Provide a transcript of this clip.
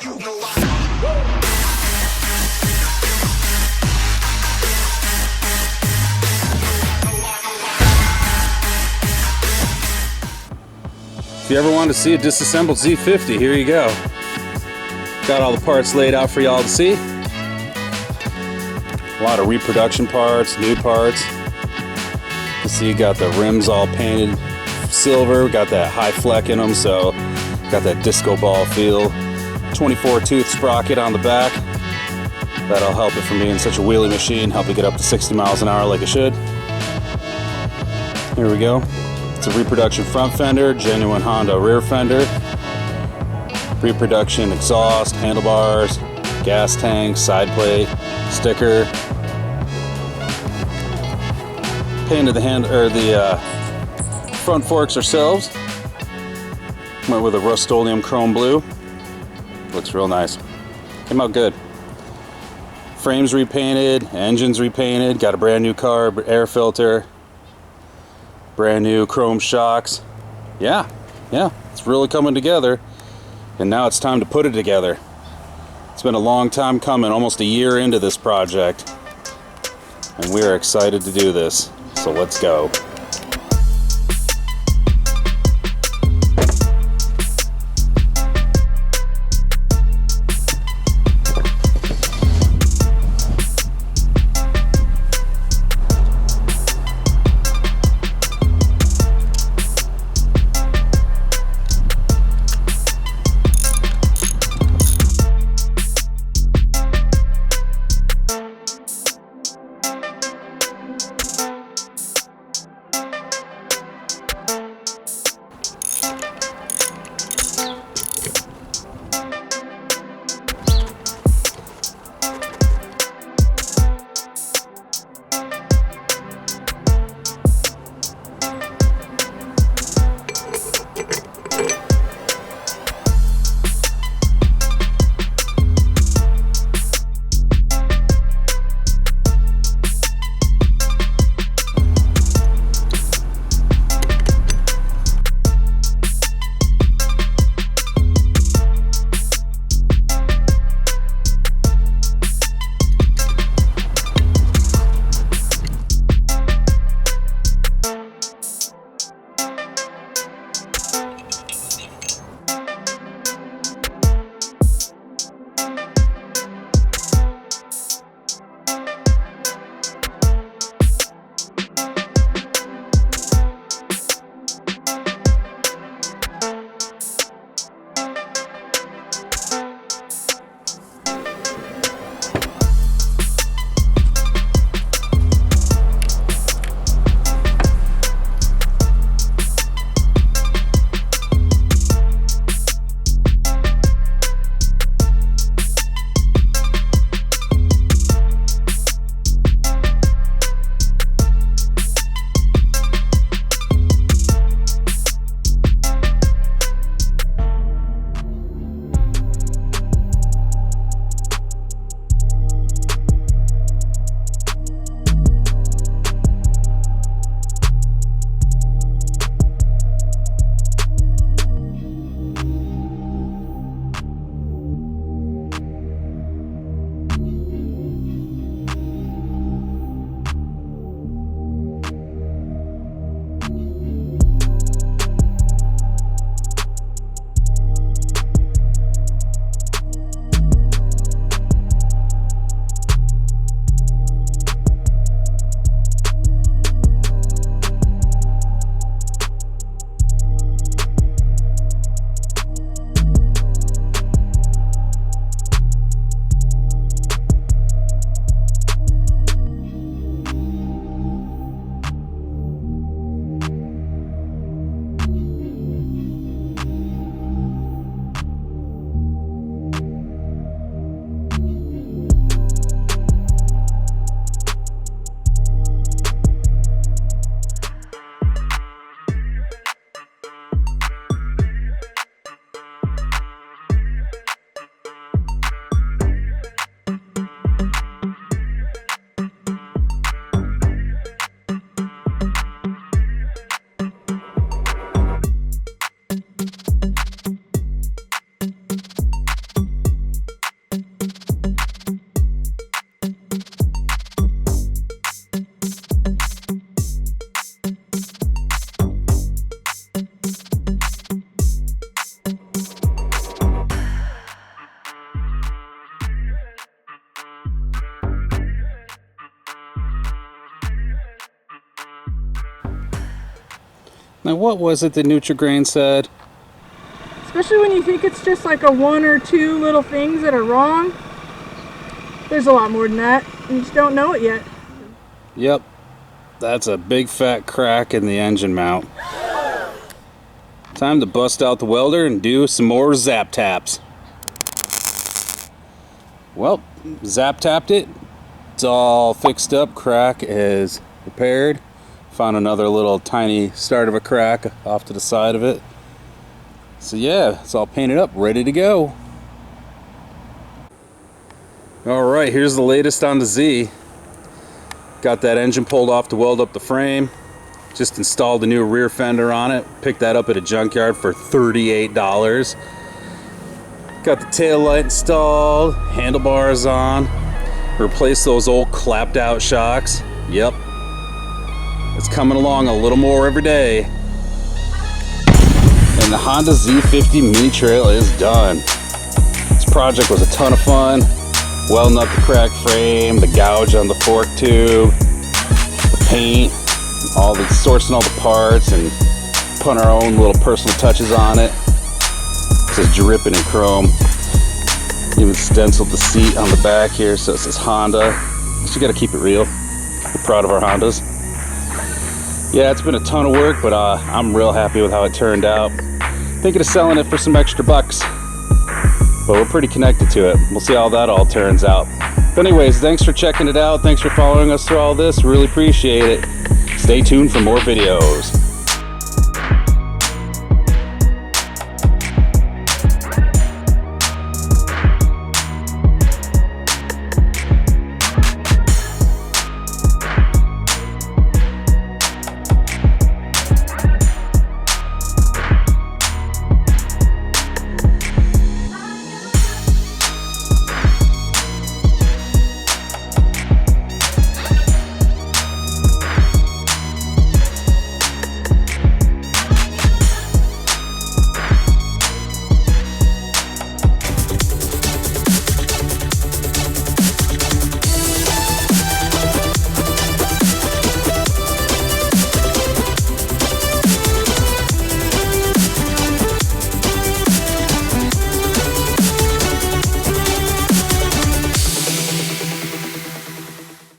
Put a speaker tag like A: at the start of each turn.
A: If you ever want to see a disassembled Z50, here you go. Got all the parts laid out for y'all to see. A lot of reproduction parts, new parts. You see, you got the rims all painted silver, got that high fleck in them, so got that disco ball feel. 24 tooth sprocket on the back. That'll help it from being such a wheelie machine, help it get up to 60 miles an hour like it should. Here we go. It's a reproduction front fender, genuine Honda rear fender, reproduction exhaust, handlebars, gas tank, side plate, sticker. Painted the front forks ourselves. Went with a Rust-Oleum chrome blue. Looks real nice. Came out good. Frames repainted, engines repainted, got a brand new carb, air filter. Brand new chrome shocks. Yeah, it's really coming together. And now it's time to put it together. It's been a long time coming, almost a year into this project. And we are excited to do this. So let's go. Now what was it that Nutri-Grain said?
B: Especially when you think it's just like a one or two little things that are wrong. There's a lot more than that. You just don't know it yet.
A: Yep. That's a big fat crack in the engine mount. Time to bust out the welder and do some more zap taps. Well, zap tapped it. It's all fixed up. Crack is repaired. Found another little tiny start of a crack off to the side of it. So yeah, it's all painted up, ready to go. Alright, here's the latest on the Z. Got that engine pulled off to weld up the frame. Just installed a new rear fender on it. Picked that up at a junkyard for $38. Got the tail light installed, handlebars on. Replaced those old clapped out shocks. Yep. It's coming along a little more every day. And the Honda Z50 mini trail is done. This project was a ton of fun. Welding up the cracked frame, the gouge on the fork tube, the paint, sourcing all the parts and putting our own little personal touches on it. It says dripping in chrome. Even stenciled the seat on the back here, so it says Honda. You gotta keep it real. We're proud of our Hondas. Yeah, it's been a ton of work, but I'm real happy with how it turned out. Thinking of selling it for some extra bucks, but we're pretty connected to it. We'll see how that all turns out. But anyways, thanks for checking it out. Thanks for following us through all this. Really appreciate it. Stay tuned for more videos.